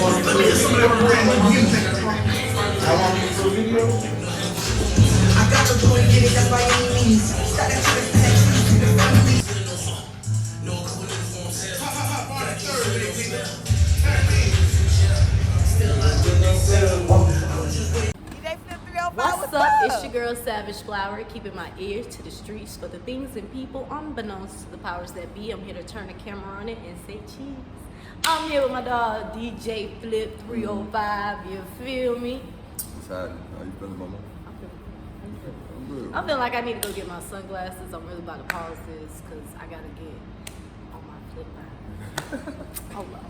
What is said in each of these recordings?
What's up? It's your girl SavvageFlower, keeping my ears to the streets for the things and people unbeknownst to the powers that be. I'm here to turn the camera on it and say cheese. I'm here with my dog DJ Flip 305. You feel me? What's happening? How you feeling, mama? I'm good. I feel like I need to go get my sunglasses. I'm really about to pause this because I gotta get on my flip vibe. Hold on.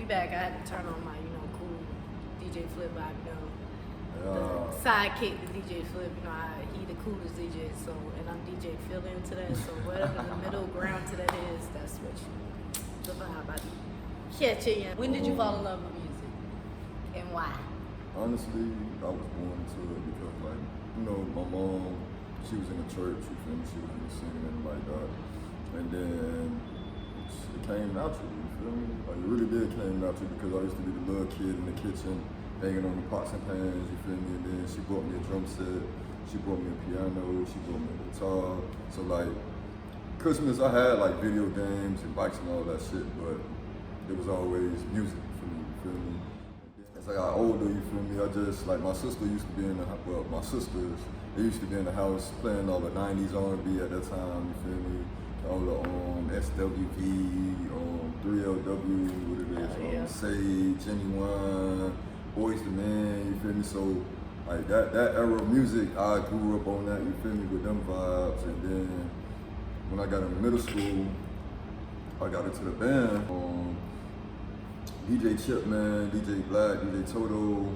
Back, I had to turn on my, cool DJ Flip vibe, the sidekick to DJ Flip, he the coolest DJ, so, and I'm DJ Phil into that, so whatever the middle ground to that is, that's what the vibe I catch it. When did you fall in love with music, and why? Honestly, I was born into it because, my mom, she was in the church, she was singing and like that, and then it came naturally, you feel me? Like, it really did came naturally because I used to be the little kid in the kitchen, hanging on the pots and pans, you feel me? And then she bought me a drum set, she bought me a piano, she bought me a guitar. So like, Christmas I had like video games and bikes and all that shit, but it was always music for me, you feel me? As I got older, you feel me? I just, like, my sister used to be in the, well, my sisters, they used to be in the house playing all the 90s R&B at that time, you feel me? All the SWV, 3LW, what it is, Sage, Genuine, Boys the Man, you feel me? So, like, that era of music, I grew up on that, you feel me, with them vibes. And then when I got into middle school, I got into the band. DJ Chipman, DJ Black, DJ Toto,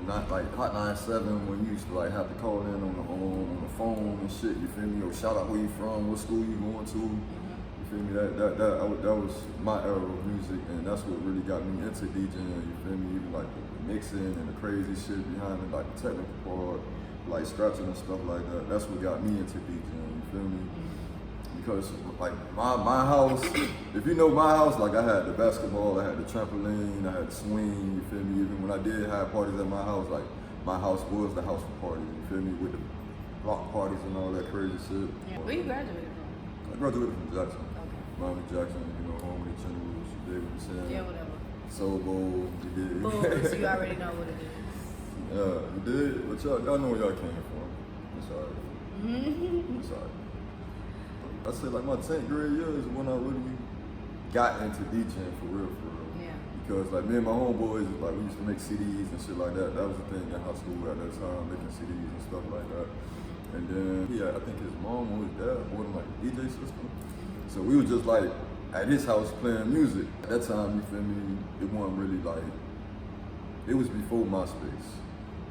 not like Hot 97 when you used to like have to call in on the phone and shit, you feel me? Or shout out where you from, what school you going to, you feel me? That was my era of music, and that's what really got me into DJing, you feel me? Even like the mixing and the crazy shit behind it, like the technical part, like scratching and stuff like that. That's what got me into DJing, you feel me? Because like my house, if you know my house, like I had the basketball, I had the trampoline, I had the swing, you feel me? Even when I did have parties at my house, like my house was the house for parties, you feel me? With the block parties and all that crazy shit. Yeah. Where you graduated from? I graduated from Jackson. Okay. Miami Jackson, home with the Generals, you did what you said. Yeah, whatever. Soul Bowl, you did. Boom, so you already know what it is. Yeah, you did, but y'all know where y'all came from. It's alright. It's alright. I say like my 10th grade year is when I really got into DJing for real. Yeah. Because like me and my homeboys, like we used to make CDs and shit like that. That was the thing in high school at that time, making CDs and stuff like that. And then I think his mom or his dad bought him like a DJ system. So we were just like at his house playing music. At that time, you feel me, it wasn't really like, it was before MySpace.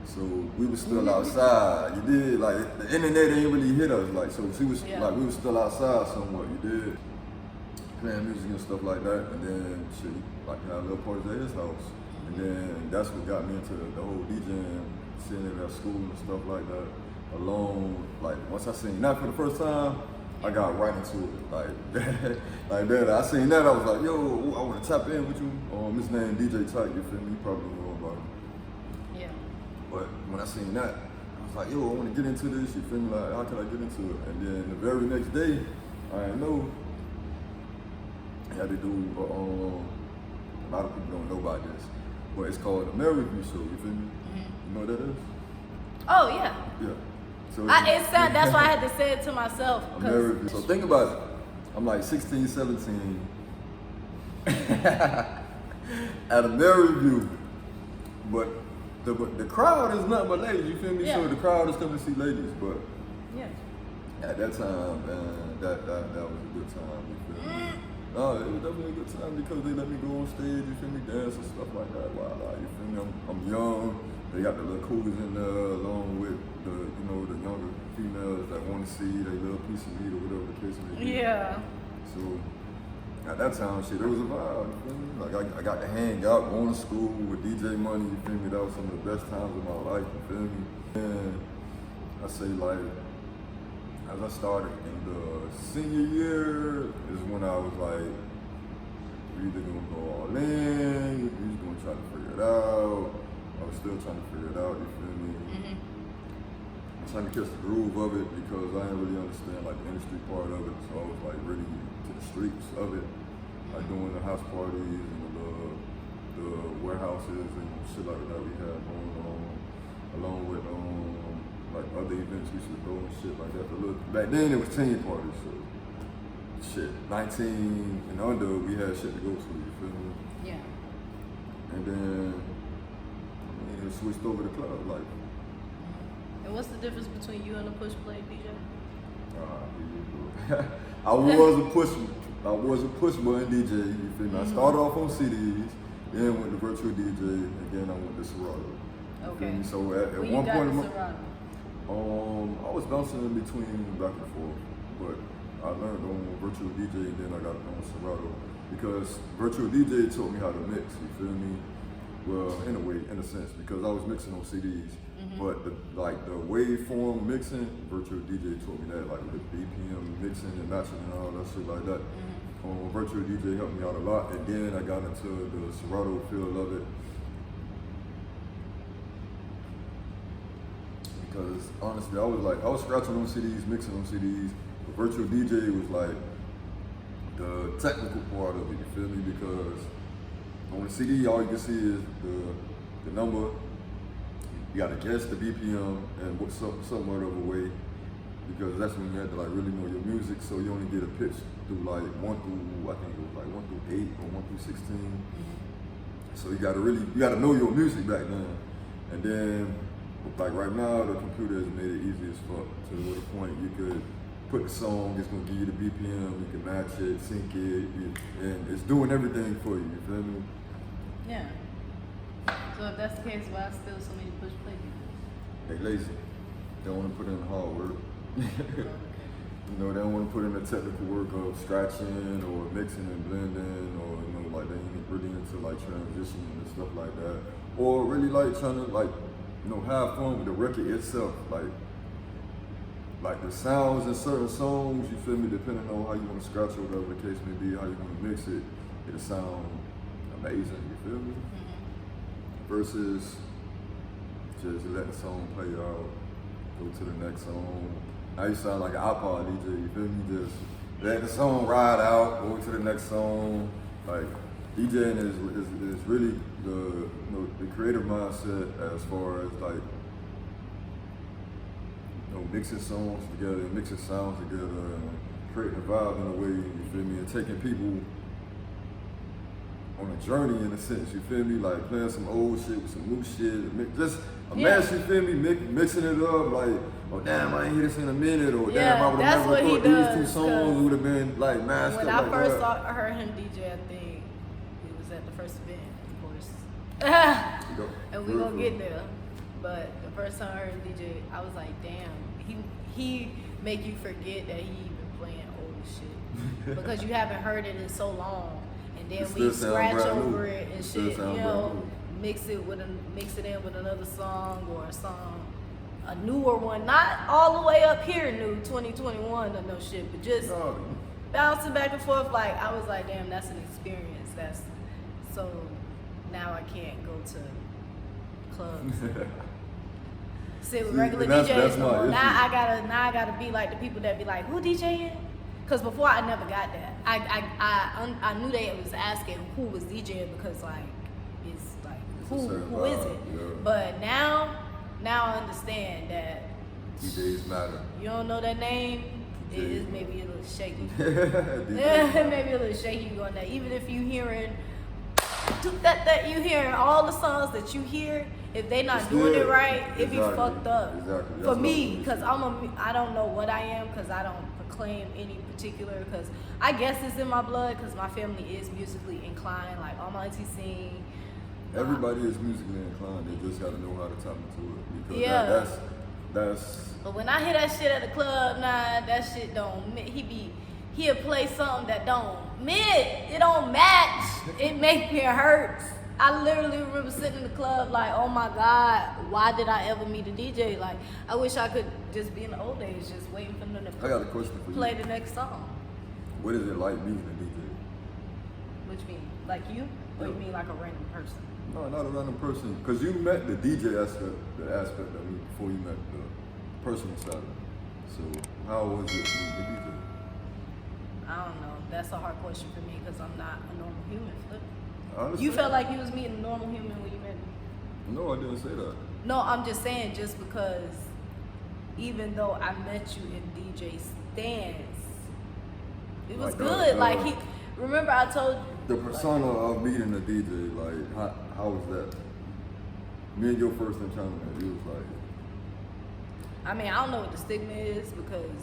So we were still outside, you did, like the internet ain't really hit us, like, so she was, like we were still outside somewhat, you did, playing music and stuff like that, and then she, like, had little parties at his house, and then that's what got me into the whole DJing, seeing it at school and stuff like that, alone, like, once I seen that for the first time, I got right into it, like that, I seen that, I was like, yo, I wanna tap in with you, his name DJ Tyke, you feel me, you probably know about him. But when I seen that, I was like, yo, I want to get into this, you feel me? Like, how can I get into it? And then the very next day, I didn't know, I had to do, a lot of people don't know about this, but it's called the Mary Review Show, you feel me? You know what that is? Oh, yeah. Yeah. So that's why I had to say it to myself. So think about it. I'm like 16, 17, at a Mary Review. but the crowd is nothing but ladies. You feel me? Yeah. So the crowd is coming to see ladies, but Yeah. at that time, man, that was a good time. You feel me? No, it was definitely a good time because they let me go on stage. You feel me? Dance and stuff like that. Wow, you feel me? I'm young. They got the little cougars in there along with the the younger females that want to see their little piece of meat or whatever the case may be. Yeah. So at that time, shit, it was a vibe. You feel me? Like I got to hang out, going to school with DJ Money. You feel me? That was some of the best times of my life. You feel me? And I say like, as I started in the senior year, is when I was like, we either gonna go all in, we just gonna try to figure it out. I was still trying to figure it out. You feel me? I'm trying to catch the groove of it because I didn't really understand like the industry part of it. So I was like really to the streets of it, like doing the house parties and the warehouses and shit like that we had going on, along with like other events we should go and shit like that. Back then it was teen parties, so shit, 19 and under we had shit to go to. You feel me? Yeah. And then it switched over to club life. And what's the difference between you and a push play DJ? I was a push button DJ. You feel me? I started off on CDs, then went to virtual DJ, and then I went to Serato. You feel me? So at one point, I was bouncing in between back and forth, but I learned on virtual DJ, and then I got on Serato because virtual DJ taught me how to mix. You feel me? Well, in a way, in a sense, because I was mixing on CDs, but the waveform mixing, virtual DJ taught me that, like the BPM mixing and matching and all that shit like that. Virtual DJ helped me out a lot, and then I got into the Serato feel of it. Because honestly, I was scratching on CDs, mixing on CDs, but virtual DJ was like the technical part of it, you feel me? Because on the CD, all you can see is the number. You gotta guess the BPM and what's somewhat of a way, because that's when you have to like really know your music. So you only get a pitch through like 1 through, I think it was like 1 through 8 or 1 through 16. So you gotta know your music back then. And then like right now, the computer has made it easy as fuck to the point you could put the song, it's gonna give you the BPM, you can match it, sync it, and it's doing everything for you, you feel me? Yeah. So if that's the case, why still so many push play people? They lazy. They don't wanna put in the hard work. You know, they don't wanna put in the technical work of scratching or mixing and blending, or like they ain't really into like transitioning and stuff like that. Or really like trying to like, have fun with the record itself. Like the sounds in certain songs, you feel me, depending on how you want to scratch or whatever the case may be, how you want to mix it, it'll sound amazing, you feel me? Versus just letting the song play out, go to the next song. Now you sound like an iPod DJ, you feel me? Just let the song ride out, go to the next song. Like DJing is really the creative mindset as far as like mixing songs together, mixing sounds together, and creating a vibe in a way, you feel me, and taking people on a journey in a sense, you feel me, like playing some old shit with some new shit, just a mess, you feel me, mixing it up, like, oh damn, I ain't hear this in a minute, or damn, I would have never thought these two songs would have been like mashed up like that. When I first heard him DJ, I think it was at the first event, of course. And we gonna get there. But the first time I heard him DJ, I was like, damn, he make you forget that he even playing old shit. Because you haven't heard it in so long. And then we scratch over it and shit, mix it in with another song or a newer one, not all the way up here new 2021 or no shit, but just bouncing back and forth. Like I was like, damn, that's an experience. So now I can't go to clubs. Sit with regular DJs no more. Now I gotta be like the people that be like, who DJing? Because before I never got that. I knew they was asking who was DJing because like it's like who is it? Yeah. But now I understand that DJs matter. You don't know that name, it is maybe a little shaky. Maybe a little shaky going there. Even if you hearing that you hear in all the songs that you hear, if they not doing it right, it be fucked up. Exactly. For me, because I don't know what I am, because I don't proclaim any particular, because I guess it's in my blood, because my family is musically inclined. Like all my aunties sing. Everybody is musically inclined. They just gotta know how to tap into it. Because Yeah. that's. But when I hear that shit at the club, nah, that shit don't. He'll play something that don't it don't match. It make me hurt. I literally remember sitting in the club like, oh my God, why did I ever meet a DJ? Like, I wish I could just be in the old days, just waiting for them to I got a question for you. play the next song. What is it like being a DJ? Which mean, like you? Or you mean like a random person? No, not a random person. Because you met the DJ aspect of me before you met the personal side. So how was it being the DJ? I don't know. That's a hard question for me because I'm not a normal human. Flip. Honestly, You felt like you was meeting a normal human when you met me. No, I didn't say that. No, I'm just saying just because even though I met you in DJ Stance, it was Like, good. Like remember I told you. The persona of meeting a DJ, like, how was that? Me and your first encounter, it was like. I mean, I don't know what the stigma is because,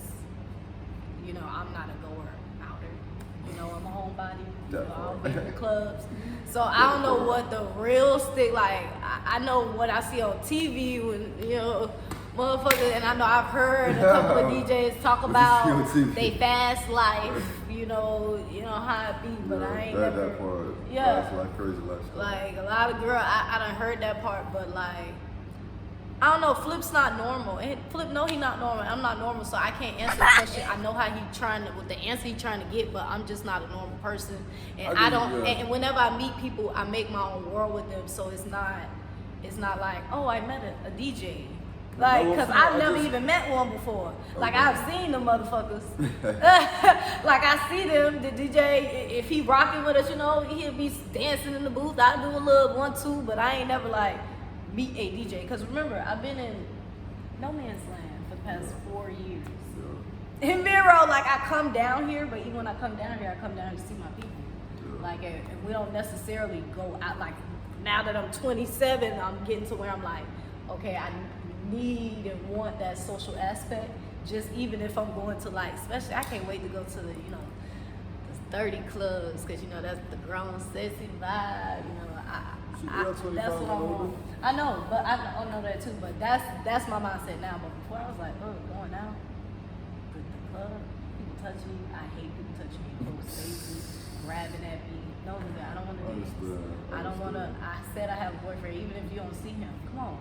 you know, I'm not a goer outer. You know, I'm a homebody. You know, I don't be in the clubs. So I don't know what the real like, I know what I see on TV when, you know, motherfuckers, and I know I've heard a couple of DJs talk about they fast life, you know how it be, but I ain't never. That part. Yeah. That's like crazy lifestyle. Like a lot of girls, I done heard that part, but like, I don't know. Flip's not normal. And Flip, no, he not normal. I'm not normal, so I can't answer the question. I know how he trying to, with the answer he trying to get, but I'm just not a normal person. And I don't. And whenever I meet people, I make my own world with them. So it's not like, oh, I met a DJ. Like, cause I've never even met one before. Like I've seen the motherfuckers. Like I see them. The DJ, if he rocking with us, you know, he'll be dancing in the booth. I do a little 1-2, but I ain't never like meet a DJ. Cause remember, I've been in no man's land for the past 4 years. In Miro, like I come down here, but even when I come down here, I come down here to see my people. Like, and we don't necessarily go out. Like now that I'm 27, I'm getting to where I'm like, okay, I need and want that social aspect. Just even if I'm going to like, especially I can't wait to go to the, you know, the 30 clubs, because you know that's the grown sexy vibe. You know, that's what I want. I know, but I know that too. But that's my mindset now. But before I was like, oh, going out, the club, people touch me. I hate people touching me. People faces, grabbing at me. No, nigga, I don't want to do this. I don't want to. I said I have a boyfriend, even if you don't see him. Come on,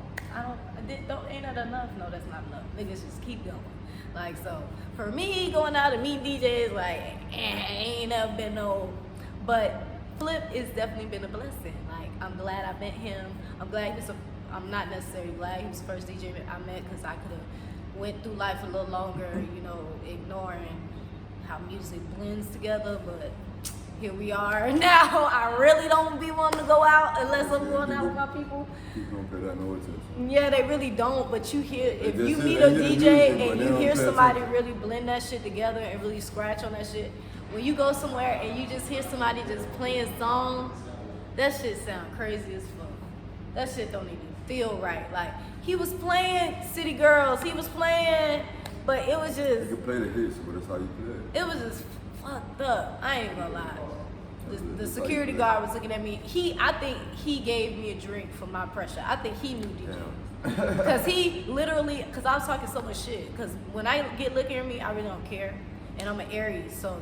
ain't that enough? No, that's not enough. Niggas just keep going. Like, so for me, going out and meet DJs, like, ain't never been no. But Flip has definitely been a blessing. Like, I'm glad I met him. I'm glad I'm not necessarily glad he was the first DJ I met, because I could have went through life a little longer, you know, ignoring how music blends together. But here we are now. I really don't be wanting to go out unless I'm going out with my people. People don't pay that no attention. Yeah, they really don't. But you hear, if you meet a DJ and you hear somebody really blend that shit together and really scratch on that shit, when you go somewhere and you just hear somebody just playing songs, that shit sound crazy as fuck. That shit don't even feel right. Like, he was playing City Girls, he was playing, but it was just. You can play the hits, but that's how you play it. It was just fucked up. I ain't gonna lie. The security guard was looking at me. I think he gave me a drink for my pressure. I think he knew DJ. Because he literally, because I was talking so much shit. Because when I get looking at me, I really don't care. And I'm an Aries, so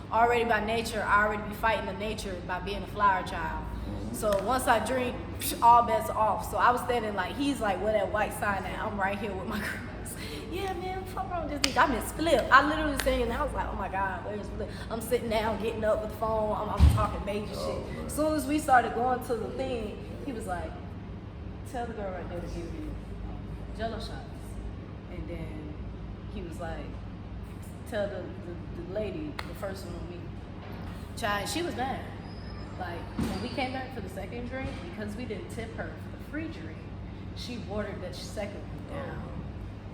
already by nature, I already be fighting the nature by being a flower child. So once I drink, all bets are off. So I was standing like, he's like, where that white sign at? I'm right here with my girls. Yeah, man, fuck wrong with this nigga? I miss Flip. I literally was saying, I was like, oh my God, where's Flip? I'm sitting down, getting up with the phone. I'm talking major shit. As soon as we started going to the thing, he was like, tell the girl right there to give you Jello shots. And then he was like, tell the lady, the first one with me. Child, she was mad. Like, when we came back for the second drink, because we didn't tip her for the free drink, she ordered that second one down.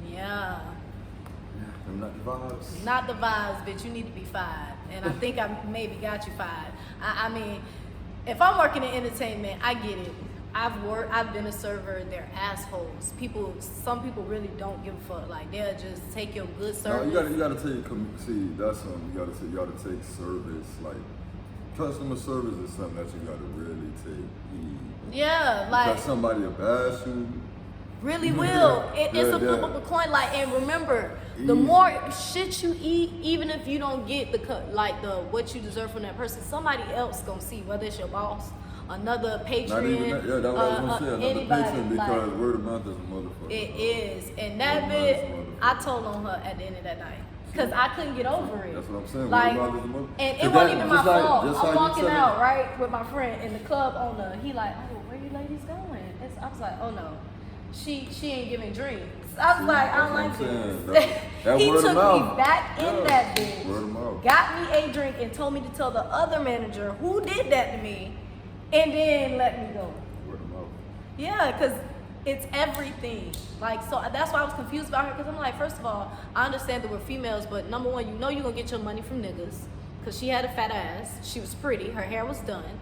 Yeah. Not the vibes. Not the vibes, bitch. You need to be fired. And I think I maybe got you fired. I mean, if I'm working in entertainment, I get it. I've been a server, they're assholes. Some people really don't give a fuck. Like, they'll just take your good service. No, you gotta take, see, that's something, you gotta take service, like, customer service is something that you gotta really take heed. Yeah, like. Because somebody will bash you. Really will. It's a flip of a coin. Like, and remember, the more shit you eat, even if you don't get the what you deserve from that person, somebody else gonna see, whether it's your boss, another patron, That, yeah, that's what I was gonna say. Another anybody, patron, because like, word of mouth is a motherfucker. It is, and that bit I told on her at the end of that night. Cause I couldn't get over it. That's what I'm saying. Like, word of mouth is a motherfucker. and it wasn't even my fault. I'm I'm walking out right with my friend in the club owner. He like, oh, where you ladies going? I was like, oh no. She ain't giving drinks. I was like, I don't like this. That He word took of mouth. me back in that bitch, Word of mouth. got me a drink, and told me to tell the other manager who did that to me, and then let me go. Word of mouth. Yeah, because it's everything. Like, so that's why I was confused about her, because I'm like, first of all, I understand that we're females, but number one, you know you're going to get your money from niggas, because she had a fat ass. She was pretty. Her hair was done.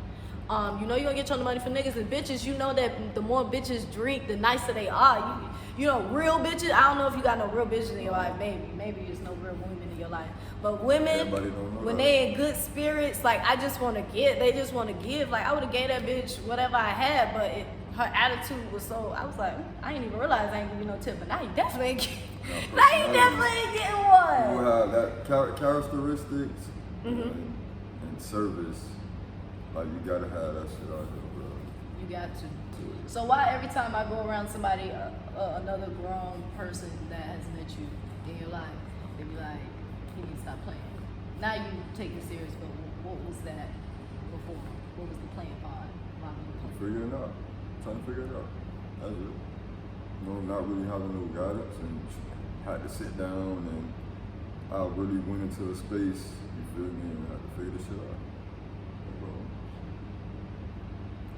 You know you're gonna get your money from niggas and bitches. You know that the more bitches drink, the nicer they are. You know, real bitches. I don't know if you got no real bitches in your life. Maybe there's no real women in your life. But women, when they in good spirits, like, I just want to get. They just want to give. Like, I would have gave that bitch whatever I had, but her attitude was so. I was like, I didn't even realize I ain't give you no tip. But now you definitely ain't getting. Now you definitely ain't getting one. You have that characteristics and service. Like, you gotta have that shit out there, bro. You got to. So why every time I go around somebody, another grown person that has met you in your life, they be like, he needs to stop playing. Now you take it serious, but what was that before? What was the plan for it? Figuring it out. Trying to figure it out. That's it. You know, not really having no guidance, and had to sit down, and I really went into a space, you feel me, and had to figure this shit out.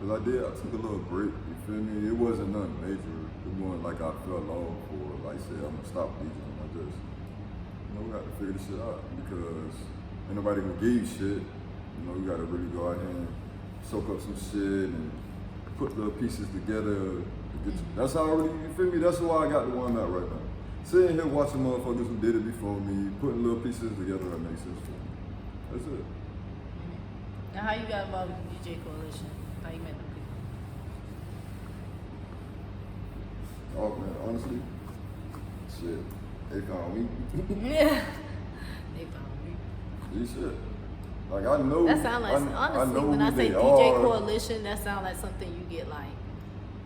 Cause I took a little break, you feel me? It wasn't nothing major. It wasn't like I fell off or like said I'm gonna stop DJing. I just, we got to figure this shit out, because ain't nobody gonna give you shit. You know, you gotta really go out here and soak up some shit and put little pieces together. That's how I really, you feel me? That's why I got the one out right now. Sitting here watching motherfuckers who did it before me, putting little pieces together that makes sense for me. That's it. Now, how you got involved with the DJ Coalition? How you met them people? Oh man, honestly, shit, they found me. Yeah, they found me. This shit, like I know. That sound like honestly, when I say DJ Coalition, that sound like something you get like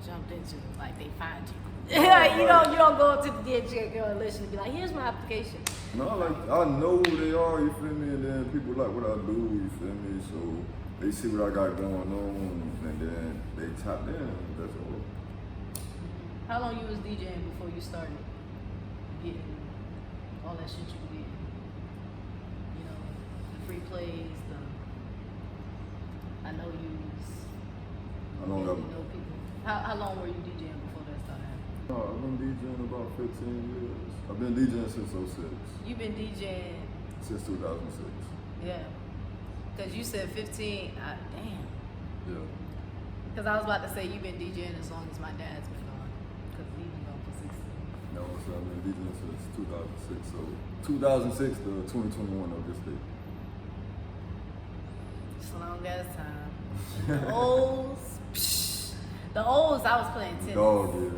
jumped into, like they find you. Like, you don't go up to the DJ Coalition and be like, here's my application. No, like I know who they are, you feel me, and then people like what I do, you feel me, so they see what I got going on, and then they tap in. That's all. How long you was DJing before you started getting all that shit you were getting? You know, the free plays, I know you was getting to know people. How long were you DJing before that started happening? I've been DJing about 15 years. I've been DJing since 06. You've been DJing? Since 2006. Yeah. Because you said 15, damn. Yeah. Because I was about to say you've been DJing as long as my dad's been on. Because he's been on for 16. No, so I've been DJing since 2006. So 2006 to 2021 of this day. It's a long ass time. The O's, the O's, I was playing tennis. Dog years.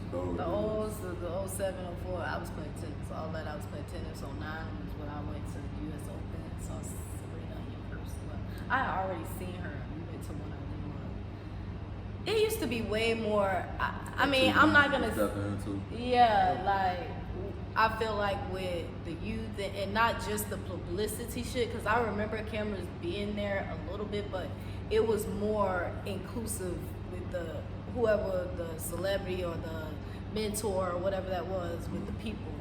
The O's, the 07, 04, I was playing tennis. All that I was playing tennis. 09 was when I went to the US Open. So Serena in person. I had already seen her. We went to one of them. It used to be way more. I mean, I'm not gonna. Yeah, like I feel like with the youth and not just the publicity shit. Because I remember cameras being there a little bit, but it was more inclusive with the whoever the celebrity or the mentor or whatever that was with the people.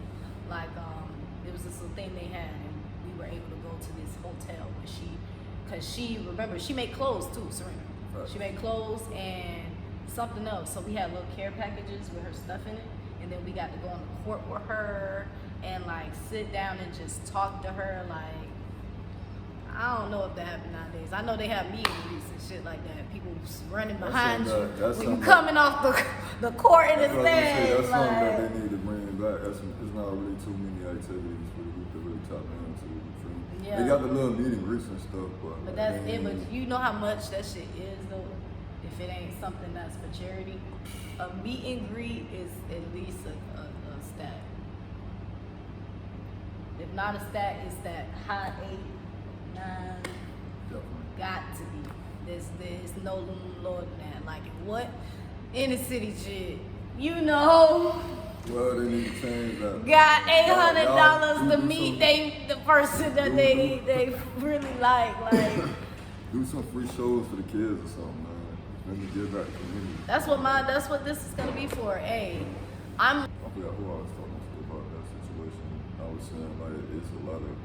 Like it was this little thing they had, and we were able to go to this hotel where because remember, she made clothes too, Serena. Right. She made clothes and something else. So we had little care packages with her stuff in it, and then we got to go on the court with her and like sit down and just talk to her. Like I don't know if that happens nowadays. I know they have meet and greets and shit like that. People running behind you when you coming off the court in the stand. That's something that they need to bring back. It's not really too many activities for the group to really tap into. Yeah. They got the little meet and greets and stuff, but that's it. But you know how much that shit is though. If it ain't something that's for charity, a meet and greet is at least a stat. If not a stat, it's that high 8, 9. Got to be. There's no lower than that. Like what in the city shit, you know. Well, they need to change that. Got $800 to meet the person that they really like. Do some free shows for the kids or something, man. Let me give back to the community. That's what this is gonna be for. Hey, I forgot who I was talking to about that situation. I was saying like it's a lot of,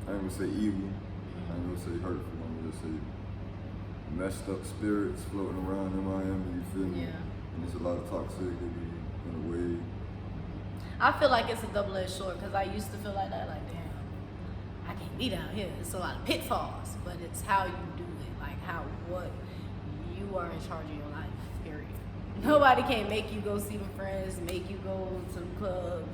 I ain't gonna say evil, I ain't gonna say hurtful, I'm gonna just say messed up spirits floating around in Miami, you feel me? Yeah. And there's a lot of toxicity in a way. I feel like it's a double-edged sword because I used to feel like that, like damn, I can't be down here. It's a lot of pitfalls, but it's how you do it, like what you are in charge of your life, period. Nobody can make you go see them friends, make you go to the clubs.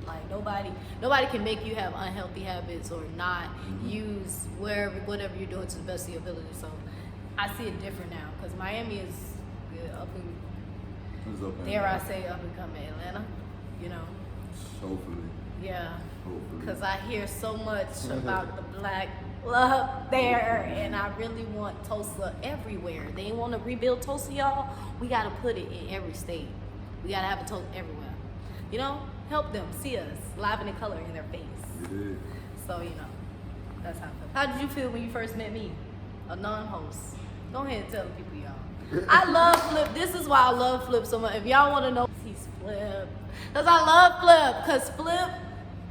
Like nobody can make you have unhealthy habits or not use whatever you're doing to the best of your ability. So I see it different now because Miami is up and dare I say up and coming Atlanta, you know. Hopefully. Yeah. Hopefully. Because I hear so much about the black love there, and I really want Tulsa everywhere. They want to rebuild Tulsa, y'all. We got to put it in every state. We got to have a Tulsa everywhere. You know, help them see us live and in color in their face. Yeah. So, you know, that's how I feel. How did you feel when you first met me? A non-host. Go ahead and tell the people, y'all. I love Flip. This is why I love Flip so much. If y'all want to know, he's Flip. Because I love Flip. Because Flip,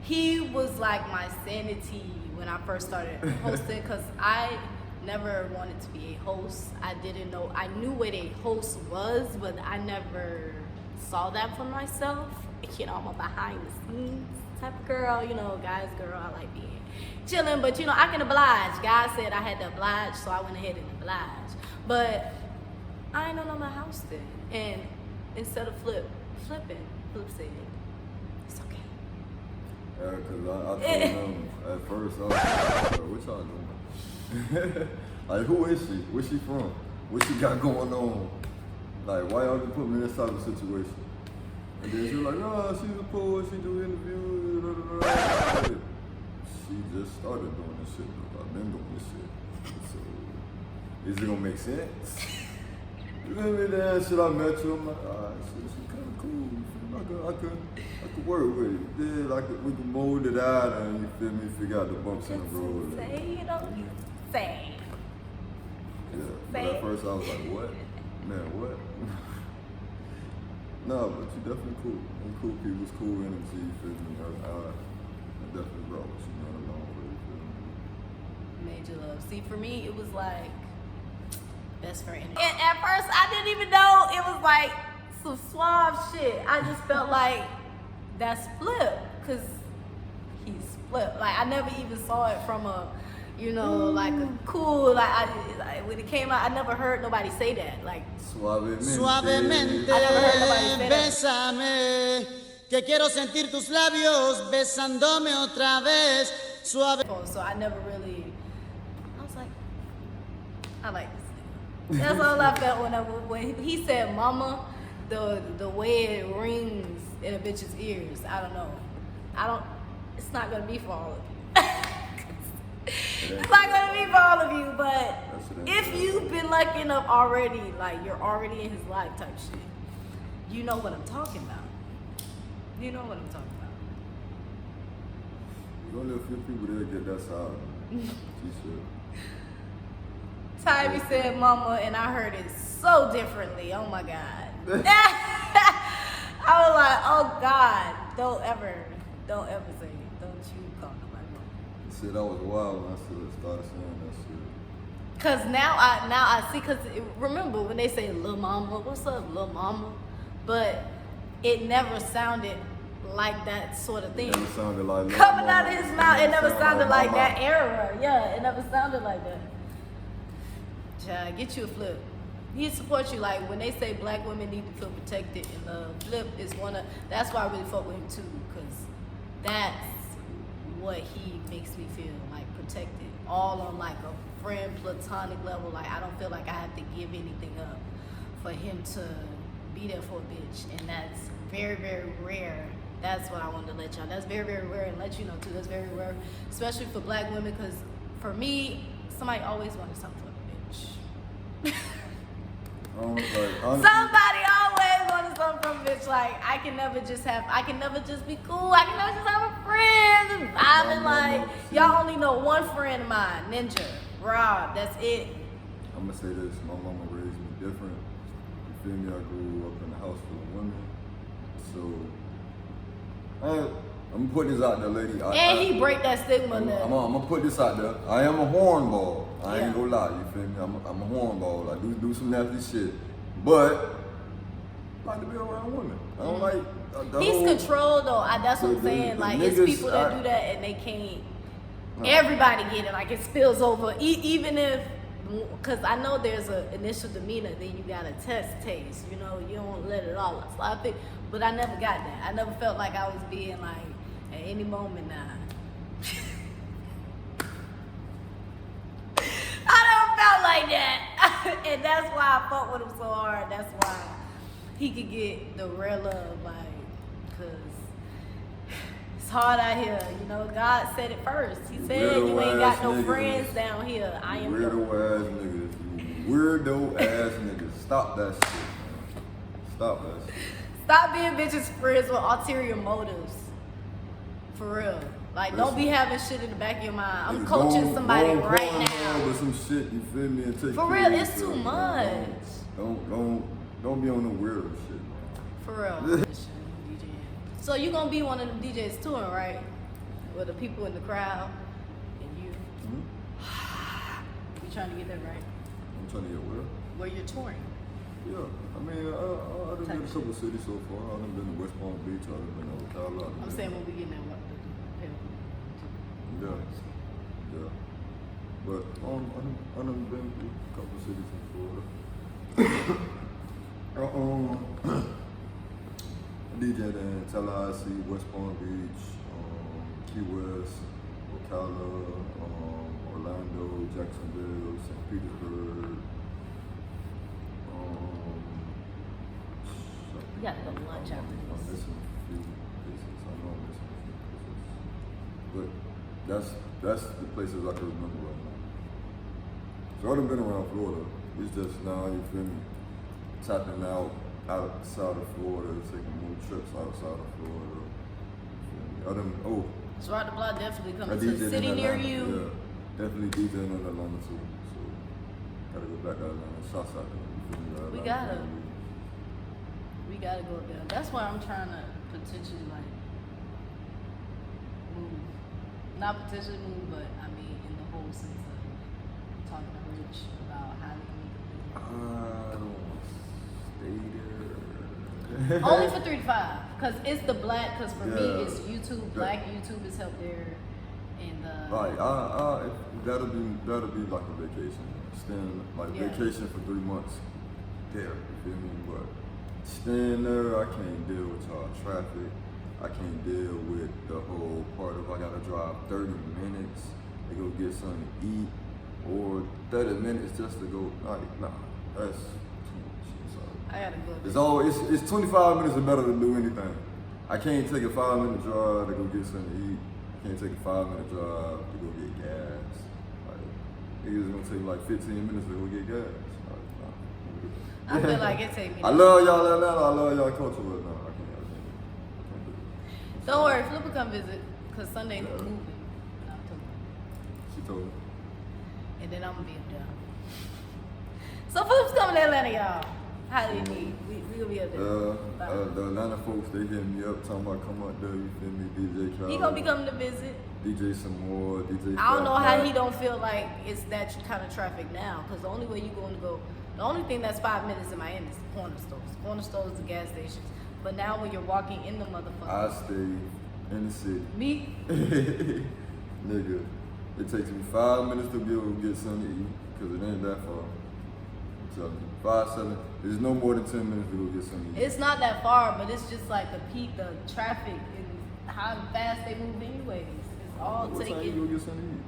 he was like my sanity when I first started hosting. Because I never wanted to be a host. I didn't know. I knew what a host was, but I never saw that for myself. You know, I'm a behind the scenes type of girl. You know, guy's girl. I like being chilling. But, you know, I can oblige. God said I had to oblige, so I went ahead and obliged. But I ain't know my house then. And instead of flipping, Flip said, it's okay. Yeah, because I told him at first, I was like, what y'all doing? Like, who is she? Where's she from? What she got going on? Like, why y'all just put me in this type of situation? And then she was like, oh, she's a poet, she do interviews, blah, blah, blah. She just started doing this shit. I've been doing this shit. So, is it gonna make sense? You feel me? Then shit, I met you. I'm like, alright, she's kind of cool. I could work with it. Then we can mold it out and you feel me? Figure out the bumps in the road. Say, you know, say. Yeah, but at first I was like, what? Man, what? No, but you definitely cool. And cool people's cool energy, you feel me? I definitely brought what you know along with it, feel me? Major love. See, for me, it was like best friend. And at first, I didn't even know it was like some suave shit. I just felt like that's Flip, because he's Flip. Like, I never even saw it from a, you know, like a cool, like when it came out, I never heard nobody say that. Like, Suavemente, I never heard nobody say that. bésame, que quiero sentir tus labios besándome otra vez. Suave. So I never really, I was like, I like this nigga. That's all I felt when he said mama, the way it rings in a bitch's ears. I don't know. It's not gonna be for all of you. It's not gonna be for all of you, but if you've been lucky enough already, like you're already in his life type shit, you know what I'm talking about. You know what I'm talking about. There's only a few people that get that side. She should. Tybee said mama, and I heard it so differently. Oh my God. I was like, oh God, don't ever say it. Don't you call nobody mama. See, that was wild when I started saying that shit. Cause now I see. Cause remember when they say "Lil Mama," what's up, Lil Mama? But it never sounded like that sort of thing. It never sounded like Coming out of his mouth, it never sounded like my that mouth. era. Yeah, it never sounded like that. Child, get you a Flip. He supports you. Like when they say black women need to feel protected, and Flip is that's why I really fuck with him too, because that's what he makes me feel like protected, all on like a friend platonic level. Like I don't feel like I have to give anything up for him to be there for a bitch, and that's very, very rare. That's what I wanted to let y'all. That's very, very rare, and let you know too. That's very rare, especially for black women, because for me, somebody always wanted something from a bitch. Honestly, Somebody always wanted something from a bitch. Like I can never just be cool. I can never just have a friend and vibing. Like y'all only know one friend of mine, Ninja, Rob. That's it. I'm gonna say this: my mama raised me different. You feel me? I grew up in a house full of women, so I'm putting this out there, lady. He break that stigma. I'm gonna put this out there. I am a hornball. I Yeah. ain't gonna lie. You feel me? I'm a hornball. I do some nasty shit, but I like to be around women. I don't like. He's controlled though. That's what I'm the saying. Like niggas, it's people that do that and they can't. Everybody get it. Like it spills over. Even if, because I know there's an initial demeanor, then you got a taste. You know, you don't let it all slide. But I never got that. I never felt like I was being like at any moment now. I never felt like that, and that's why I fuck with him so hard. That's why he could get the real love, like, cause it's hard out here. You know, God said it first. He said you ain't got no friends down here. I am weirdo ass niggas. You weirdo ass niggas. Stop that shit, man. Stop that shit. Stop being bitches friends with ulterior motives. For real. Like, don't be having shit in the back of your mind. I'm coaching somebody right now. With some shit, you feel me? And take For real, it's too much. Don't be on the weirdo shit, man. For real. So you gonna be one of them DJs touring, right? With the people in the crowd and you. You trying to get that right? I'm trying to get where? Where you're touring. Yeah, I mean, I've been in a couple cities so far. I've been to West Palm Beach. I've been to Ocala. I'm saying when we get that what Yeah, yeah. But I've been to a couple cities in Florida. DJed in Tallahassee, West Palm Beach, Key West, Ocala, Orlando, Jacksonville, St. Petersburg. You gotta go to lunch after I'm this. missing a few places. I know I'm missing a few places. But that's the places I can remember right now. So I done been around Florida. It's just now, you feel me, tapping out outside of Florida, taking more trips outside of Florida. I done, So Rock the Block definitely I coming to DJed a in city near Atlanta. you. Yeah, definitely DJing in Atlanta too. So gotta go back to Atlanta. Shots out there. You feel me? We gotta. We gotta go there. That's why I'm trying to potentially like move. Not potentially move, but I mean in the whole sense of talking to Rich about how they can make a I don't want to stay there. Only for 3 to 5, cause it's the black. Cause for me, Yeah. it's YouTube. Black YouTube is help there, and Like, that'll be like a vacation. Staying like vacation for 3 months there. You feel me? But staying there, I can't deal with y'all traffic. I can't deal with the whole part of I gotta drive 30 minutes to go get something to eat, or 30 minutes just to go. Like, nah, that's too much. I'm sorry. I gotta go. It's always it's 25 minutes or better to do anything. I can't take a 5-minute drive to go get something to eat. I can't take a 5-minute drive to go get gas. Like, it's gonna take like 15 minutes to go get gas. Like, nah. I feel like it take me. I love y'all Atlanta. I love y'all culture, but no, I can't do it. Don't worry, Flip will come visit, cause Sunday we're moving in October, She told me. and then I'm gonna be up there. So Flip's coming to Atlanta, y'all. How do you need? We gonna be up there. The Atlanta folks, they hit me up talking about come out there, you feel me, DJ Khaled. He gonna be coming to visit. DJ some more, DJ I don't know how Fat he don't feel like it's that kind of traffic now, because the only way you're going to go, the only thing that's 5 minutes in Miami is the corner stores. Corner stores, the gas stations. But now when you're walking in the motherfucker. I stay in the city. Me? Nigga, it takes me 5 minutes to be able to get something to eat, because it ain't that far. I'm telling you. 5, 7, there's no more than 10 minutes to go get something to eat. It's not that far, but it's just like the traffic and how fast they move anyways. It's all What time you taking. go get something to eat?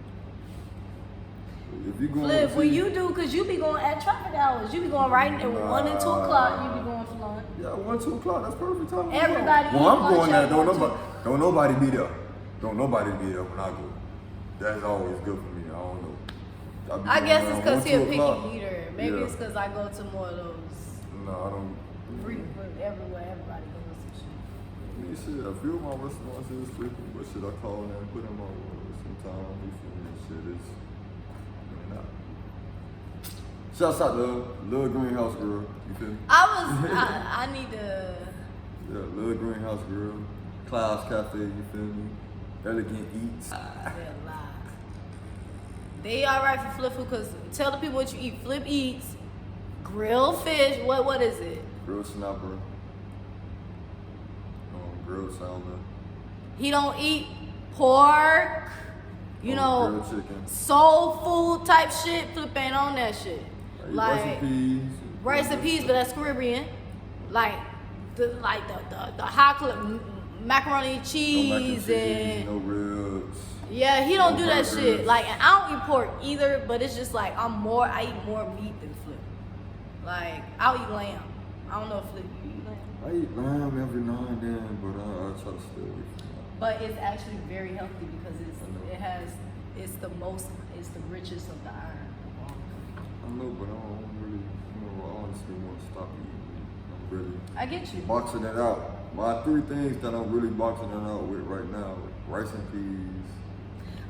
If you going Flip, to what see- you do, because you be going at traffic hours. You be going right at 1 and 2 o'clock, you be going for lunch. Yeah, 1, 2 o'clock, that's perfect time. Everybody Well, I'm eat going lunch there, at don't 1, 2. nobody be there. Don't nobody be there when I go. That's always good for me, I don't know. Be I going guess around it's because 1, he a 2 picky o'clock. eater. Maybe Yeah. it's because I go to more of those No, I don't. free food everywhere, everybody goes and shit. I mean, shit, a few of my restaurants is flipping, but shit, I call in and put them on sometimes. You feel me? Shit is. Not. Shouts out to Little Greenhouse Girl. You feel me? I need to. Yeah, Little Greenhouse Girl. Clouds Cafe. You feel me? Elegant Eats. Yeah, lie. They alright for flip food because tell the people what you eat. Flip eats grilled fish. What is it? Grilled snapper. Grilled salmon. He don't eat pork. You know, Grilled chicken. soul food type shit. Flip ain't on that shit. I eat Like rice and peas. rice and peas, but that's Caribbean. Like the high macaroni and cheese and no ribs. yeah, he don't No do that burgers. shit. Like, and I don't eat pork either, but it's just like I eat more meat than Flip. Like, I'll eat lamb. I don't know if Flip, you eat lamb? I eat lamb every now and then, but I try to stay away from that. But it's actually very healthy because it's the richest of the iron. I know, but I don't really, I honestly want to stop eating meat. I'm really I get you. boxing it out. My 3 things that I'm really boxing it out with right now: rice and peas.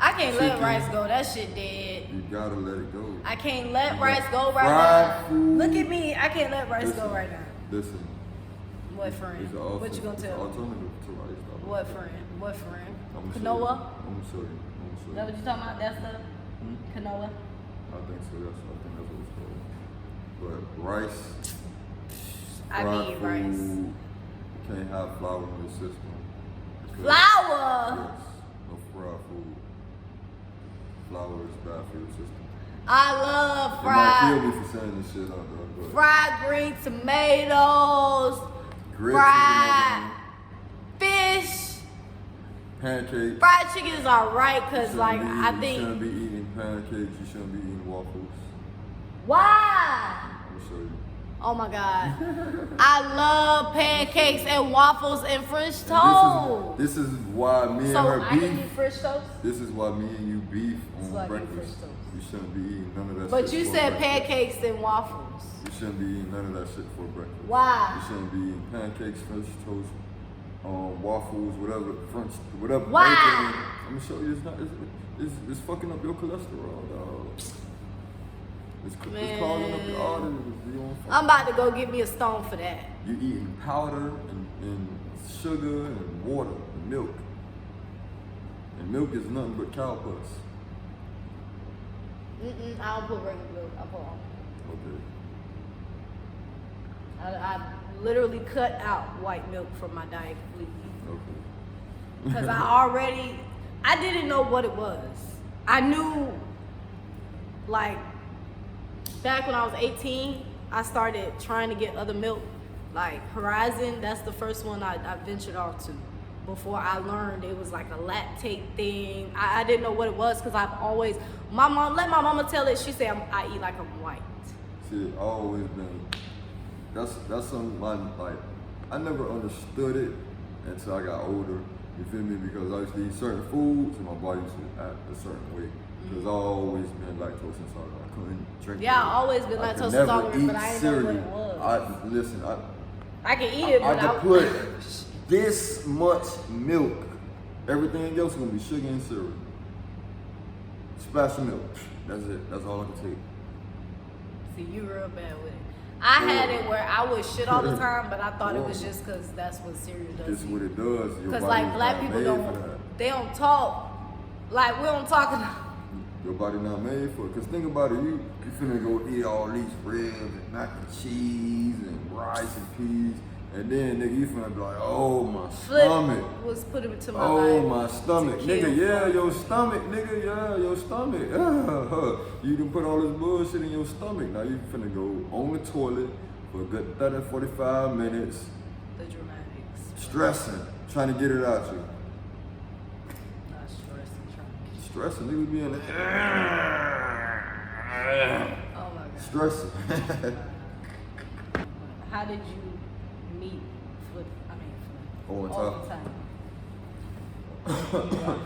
I can't let chicken. rice go. That shit dead. You gotta let it go. I can't let You rice got go right fried now. food. Look at me. I can't let rice Listen, go right now. Listen, What friend? it's an What you gonna it's tell an me? alternative to rice. though. What friend? What friend? I'm gonna show you. Canola? I'm gonna show you. Is that what you talking about? That's the canola? I think so. I think that's what it's called. But rice. I fried need rice. food, you can't have flour in your system. Flour? Yes, no fried food. Flour is bad for your system. I love They might kill me fried for saying this shit out there, but fried green tomatoes, grits fried is fish. pancakes. Fried chicken is alright You because shouldn't like be- I you think shouldn't be eating pancakes. You shouldn't be eating waffles. why? Let me show you. Oh my god. I love pancakes and waffles and French And toast. This is why me and So her I can beef. eat French toast? This is why me and you beef So on I can eat breakfast. French toast. You shouldn't be eating none of that shit. But you for said breakfast. pancakes and waffles. You shouldn't be eating none of that shit for breakfast. Why? You shouldn't be eating pancakes, French toast, waffles, whatever, French, whatever. Why? Everything. Let me show you. It's not. It's fucking up your cholesterol, dog. It's clogging up your arteries. You don't I'm about to go get me a stone for that. You eating powder and sugar and water and milk. And milk is nothing but cow pus. I don't put regular milk. I put almond. Okay. I literally cut out white milk from my diet completely. Okay. Because I didn't know what it was. I knew, like, back when I was 18, I started trying to get other milk. Like Horizon, that's the first one I ventured off to. Before I learned it was like a lactate thing. I didn't know what it was because I've always, let my mama tell it, she said I eat like I'm white. See, I always been, that's something like, I never understood it until I got older. You feel me? Because I used to eat certain foods and my body used to act a certain way. Because I always been lactose intolerant. I couldn't drink Yeah, I milk. always been I could lactose never intolerant, eat but I didn't know what it cereal. was. Listen, I can eat it, I but could put this much milk. Everything else gonna be sugar and cereal. Splash of milk. That's it. That's all I can take. See, you real bad with it. I had it where I would shit all the time, but I thought it was Whoa. just because that's what cereal does. This is what it does. Your Because body like is black not people made don't, for that. they don't talk, like we don't talk enough. Your body not made for it. Cause think about it, you finna go eat all these ribs and mac and cheese and rice and peas. And then, nigga, you finna be like, oh, my Flip stomach. was put into my Oh, life. my stomach. to Nigga, kill yeah, fun. your stomach, nigga, yeah, your stomach. You done put all this bullshit in your stomach. Now you finna go on the toilet for a good 30, 45 minutes. The dramatics. Stressing, trying to get it out you. Not stressing, trying. Stressing, niggas be in there. Oh my god. Stressing. How did you meet Flip? I mean, Flip. All the All the time.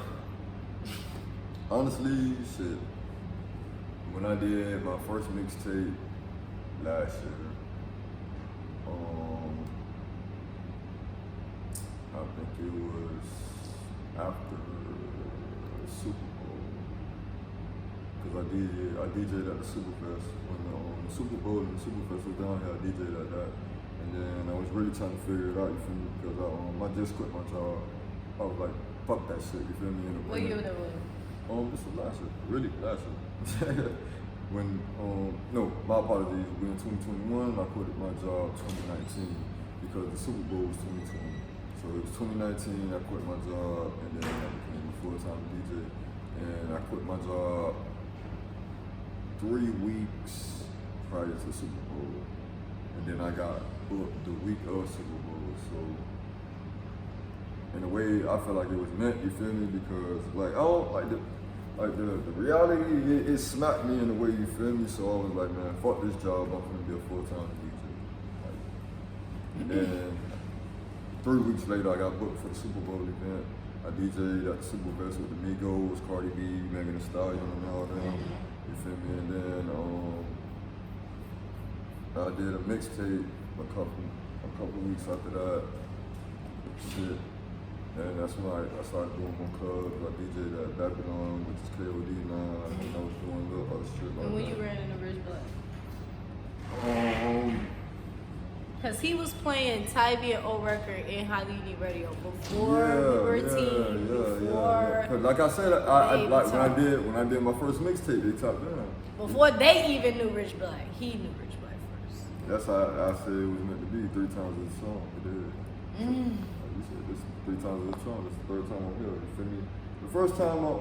Honestly, shit. When I did my first mixtape last year, I think it was after the Super Bowl. Cause I DJ'd at the Super Fest when the Super Bowl and the Super Fest was down here. I DJ'd at that, and then I was really trying to figure it out. You feel me? Because I just quit my job. I was like, fuck that shit. You feel me? What year that was? This was last year. Really, last year. When no, my apologies. We're in 2021. I quit my job 2019 because the Super Bowl was 2020. So it was 2019. I quit my job, and then I became a full-time DJ. And I quit my job 3 weeks prior to Super Bowl, and then I got booked the week of Super Bowl. So in a way, I feel like it was meant. You feel me? Because like I don't like the reality. It smacked me in a way. You feel me? So I was like, man, fuck this job. I'm gonna be a full-time DJ. Like, and then 3 weeks later, I got booked for the Super Bowl event. I DJ'd at the Super Fest with the Migos, Cardi B, Megan Thee Stallion, and all them. You feel me? And then I did a mixtape a couple weeks after that. Shit. And that's when I started doing more clubs. I DJ'd at Babylon, which is KOD now. And I was doing little other shit like And when that. you ran into Rich Blood? Um, Because he was playing Tybee and O Record in Hollywood Radio before we were a team. Before Cause like I said, I like when I did my first mixtape, they top down. Before they even knew Rich Blood, he knew Rich Blood first. That's how I said it was meant to be. 3 times a song. It did. Like you said, this 3 times a song. This is the 3rd time I'm here. You feel me? The first time I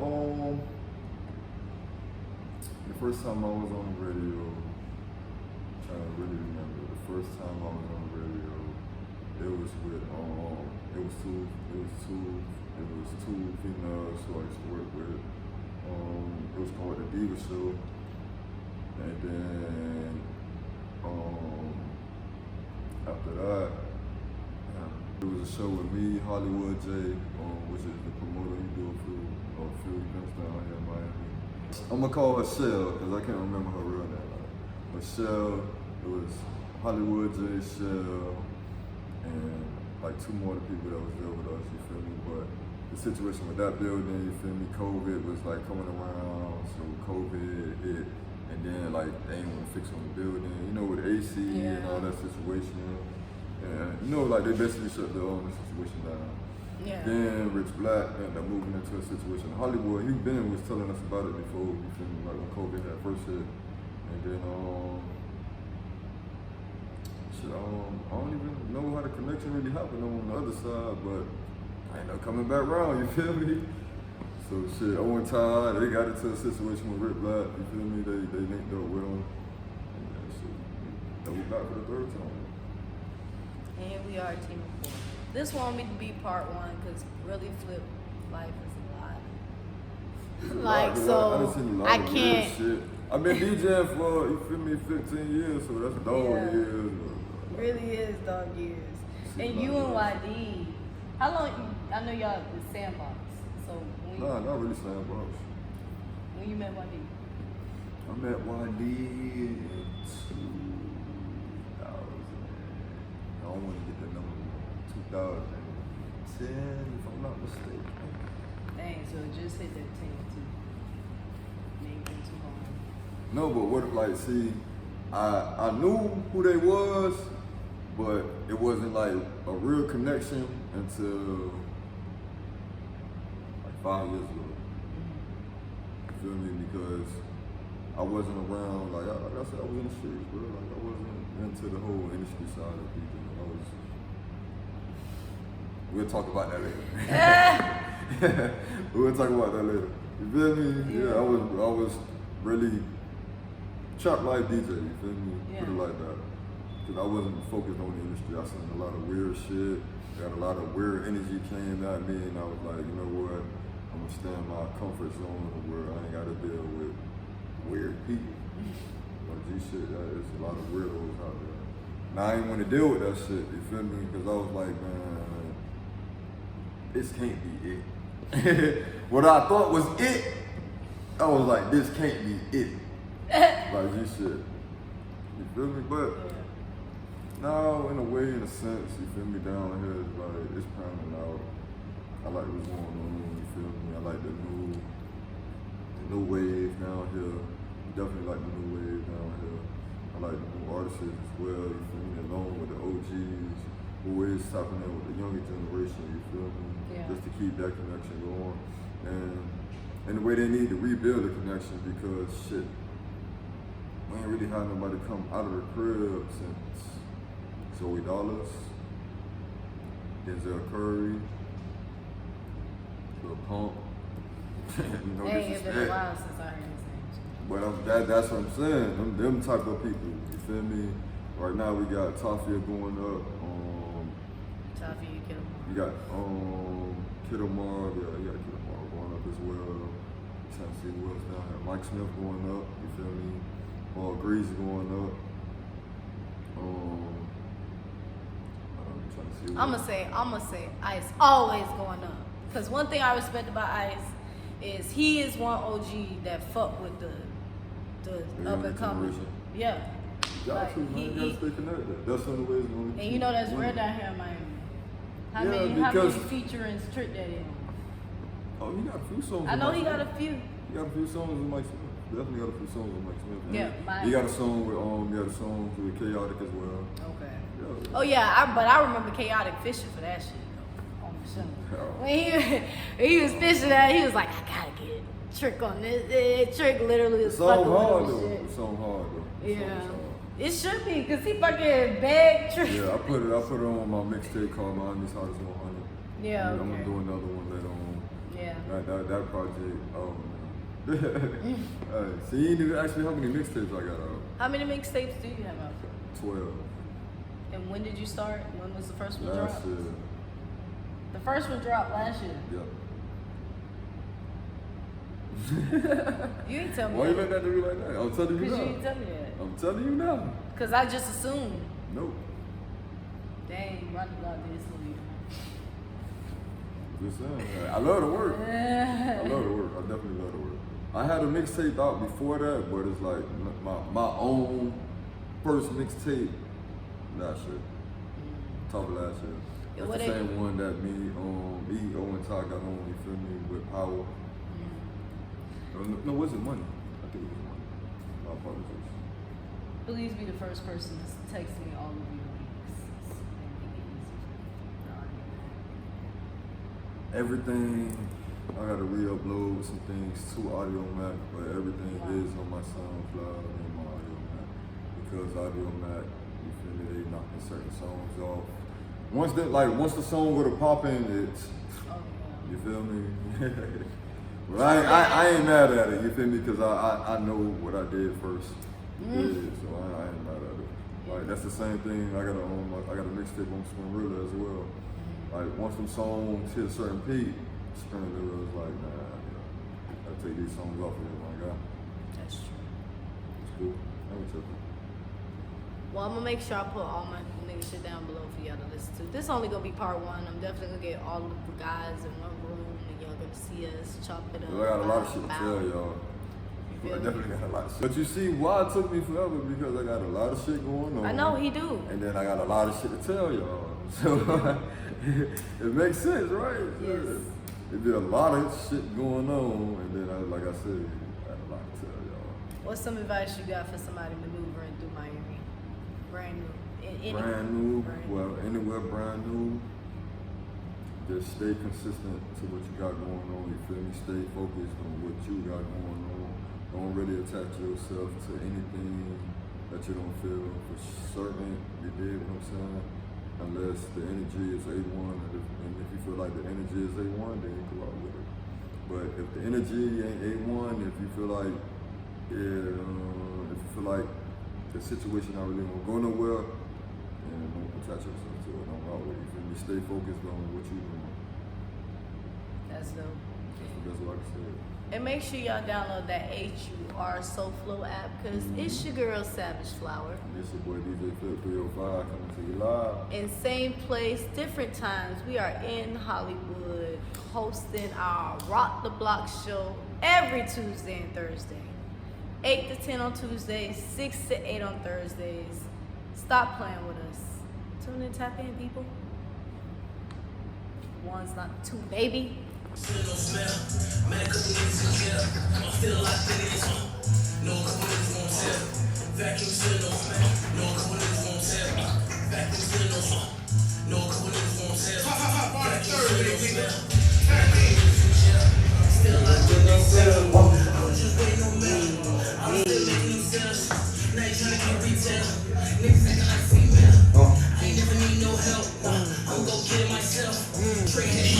was on the radio, I'm trying to really remember. The first time I was on the radio, it was with two females who I used to work with. It was called The Diva Show. And then after that, it was a show with me, Hollywood J, which is the promoter. He do a few events down here in Miami. I'm gonna call her Shell because I can't remember her real name. But Shell, it was Hollywood J, Shell, and like 2 more of the people that was there with us. You feel me? But the situation with that building, you feel me? COVID was like coming around, so COVID hit. And then like they ain't want to fix on the building, you know, with AC and all that situation. And you know, like they basically shut the situation down. Yeah. Then Rich Black ended up moving into a situation in Hollywood. He was telling us about it before, you feel me, like when COVID had first hit. And then shit, I don't even know how the connection really happened on the other side, but I ended up coming back around, you feel me? So shit, Owen Todd, they got into a situation with Rick Black, you feel me? They linked up with him. And then shit, double back for the 3rd time. And here we are, Team of 4. This won't be part 1 because really Flip life is a lot. Like, so I can't. Shit. I've been DJing for, you feel me, 15 years, so that's dog years. Really is dog years. And you and YD, how long, I know y'all was Sandbox. So when Not really Sandbox. When you met YD? I met YD in 2000. I don't want to get the number wrong. 2010, if I'm not mistaken. Dang, so it just hit that 10 too. Maybe too long. No, but what, like, see, I knew who they was, but it wasn't like a real connection until like 5 years ago. You feel me? Because I wasn't around, like I said, I was in the streets, bro. Like I wasn't into the whole industry side of people. I was We'll talk about that later. We'll talk about that later. You feel me? Yeah, I was really chop life DJ, you feel me? Put it like that. Cause I wasn't focused on the industry. I seen a lot of weird shit. Got a lot of weird energy came at me, and I was like, you know what? I'm gonna stay in my comfort zone where I ain't gotta deal with weird people. Like G shit, there's a lot of weirdos out there. Now I ain't want to deal with that shit, you feel me? Because I was like, man, this can't be it. What I thought was it, I was like, this can't be it. Like G shit. You feel me? But no, in a way, in a sense, you feel me, down here, it's like, it's panning out. I like what's going on, you feel me? I like the new wave down here. Definitely like the new wave down here. I like the new artists as well, you feel me? Along with the OGs, always tapping in with the younger generation, you feel me? Yeah. Just to keep that connection going. And the way they need to rebuild the connection because shit, we ain't really had nobody come out of the crib since Zoe Dollars, Denzel Curry, Lil Pump. No Hey, it's been a disrespect. while since I heard his name. But that's what I'm saying. Them type of people. You feel me? Right now we got Tafia going up. Toffee, you kill him. You got Kidamar. Yeah, you got Kidamar going up as well. Trying to see who else down here. Mike Smith going up. You feel me? Grease going up. I'm gonna say Ice always going up. Cause one thing I respect about Ice is he is one OG that fuck with the up and coming. Yeah. Got to, man. You gotta stay connected. That's the only way it's going to. And you know that's rare down here in Miami. How many featurings Trick Daddy on? Oh, he got a few songs. I know he got a few. He got a few songs with Mike Smith. Definitely got a few songs with Mike Smith. Yeah, he got a song with Chaotic as well. Okay. Yeah. Oh yeah, but I remember Chaotic fishing for that shit though, on the show. Oh. When he was fishing that, he was like, I gotta get Trick on this. Trick literally is fucking with hard him though. shit. It's so hard though. Yeah. It should be, cause he fucking begged Trick. Yeah, I put it on my mixtape called Miami's Hottest 100. Yeah. I'm gonna do another one later on. Yeah. That project. Oh man. So you didn't even ask me how many mixtapes I got out. How many mixtapes do you have out? 12. And when did you start? When was the first one Last dropped? year. The first one dropped last year. Yep. You ain't tell me. Why you that. let that do me like that? I'm telling you Because now. you ain't tell me that. I'm telling you now. Because I just assumed. Nope. Dang, Rodney Block did this movie. Just saying. I love the work. I love the work. I definitely love the work. I had a mixtape out before that, but it's like my own first mixtape last year. Top of last year. Yeah, That's the same one that me, E.O. and Ty got on, you feel me, with Power. No, was it Money? I think it was Money. My apologies. Please be the first person to text me all of your links. Everything, I gotta re-upload some things to Audio Mac, but everything is on my SoundCloud and my Audio Mac. Because Audio Mac, you feel me, they knocking certain songs off. Once the song go to poppin', it's, you feel me? But I ain't mad at it, you feel me? Because I know what I did first. Yeah, so I ain't mad at it. Like that's the same thing. I got a mixtape on Spinrilla as well. Like once some songs hit a certain peak, Spinrilla was like, nah, I gotta take these songs off of here, my guy. That's true. It's cool. I ain't tripping. Well, I'm gonna make sure I put all my nigga shit down below for y'all to listen to. This only gonna be part one. I'm definitely gonna get all of the guys in one room and y'all gonna see us chop it up. I got a lot of shit to tell y'all. I definitely got a lot of shit. But you see why it took me forever? Because I got a lot of shit going on. I know he do. And then I got a lot of shit to tell y'all. So it makes sense, right? Yes. It'd be a lot of shit going on, and then like I said, I got a lot to tell y'all. What's some advice you got for somebody maneuvering through Miami? Brand new. Anywhere brand new. Just stay consistent to what you got going on. You feel me? Stay focused on what you got going on. Don't really attach yourself to anything that you don't feel for certain. You dig what I'm saying? unless the energy is A1, and if you feel like the energy is A1, then you go out with it. But if the energy ain't A1, if you feel like the situation not really won't go nowhere, then don't attach yourself to it. Don't go out with it. You feel me? Stay focused on what you doing. That's dope. That's what I can say. And make sure y'all download that HUR SoulFlow app, because it's your girl SavvageFlower. And it's your boy DJ Flip 305 coming to you live. In same place, different times. We are in Hollywood hosting our Rock the Block show every Tuesday and Thursday. 8 to 10 on Tuesdays, 6 to 8 on Thursdays. Stop playing with us. Tune in, tap in, people. One's not two, baby.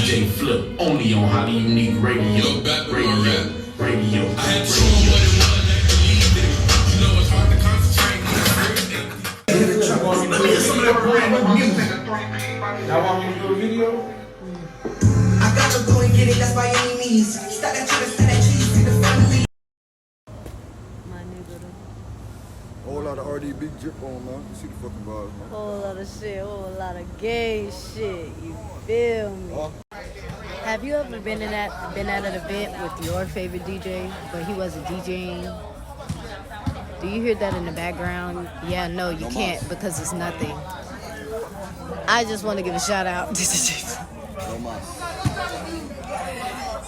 DJ Flip, only on Highly Unique Radio. Radio. I had to show them what it was, they believed it. You know it's hard to concentrate on everything. Let me get some of that brand new music. Y'all want me to do a video? I gotta go and get it, that's by any means. Stop that trying to send that cheese to the family. My nigga. Whole lot of RD big drip on, man. You see the fucking vibes, man. Whole lot of shit, whole lot of gay shit. You feel me? Have you ever been at an event with your favorite DJ, but he wasn't DJing? Do you hear that in the background? Yeah, no, you can't because it's nothing. I just want to give a shout out to DJ Flip. No mas.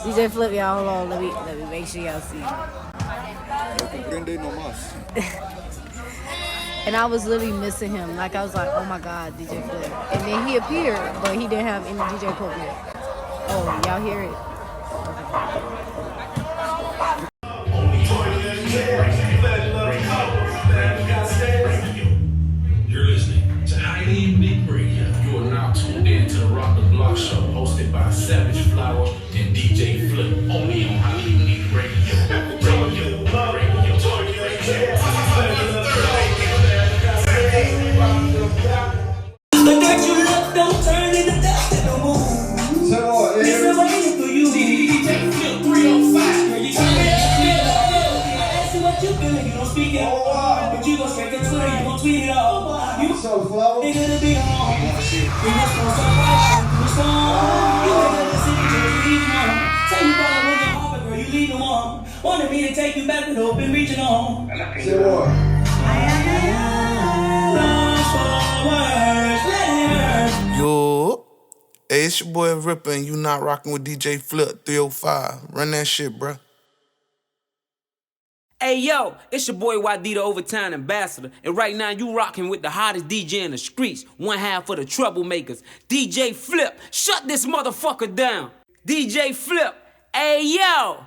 DJ Flip, y'all, hold on. Let me make sure y'all see. No comprende no mas. And I was literally missing him. Like, I was like, oh my God, DJ Flip. And then he appeared, but he didn't have any DJ equipment. Oh, y'all hear it? You're listening to Highly Unique Radio. You are now tuned in to the Rock the Block show, hosted by SavvageFlower and DJ Flip, only on Highly Unique Radio. The dirt you left don't turn into dust no more. It's a waiting for you. DJ Flip 305. Girl, you turn it up. I ask you what you feeling, you don't speak it. But you go straight to Twitter, you gon' tweet it all. You so flow. Nigga to be on. We must go somewhere through the storm. You ain't the city till you leave home. Say you follow with your heart, but girl, you leave them on. Wanted me to take you back with hope and reaching on. Say what? Yo, hey, it's your boy Ripper, and you not rocking with DJ Flip 305. Run that shit, bruh. Hey yo, it's your boy YD, the Overtime Ambassador, and right now you rocking with the hottest DJ in the streets, one half of the troublemakers, DJ Flip. Shut this motherfucker down. DJ Flip, hey yo.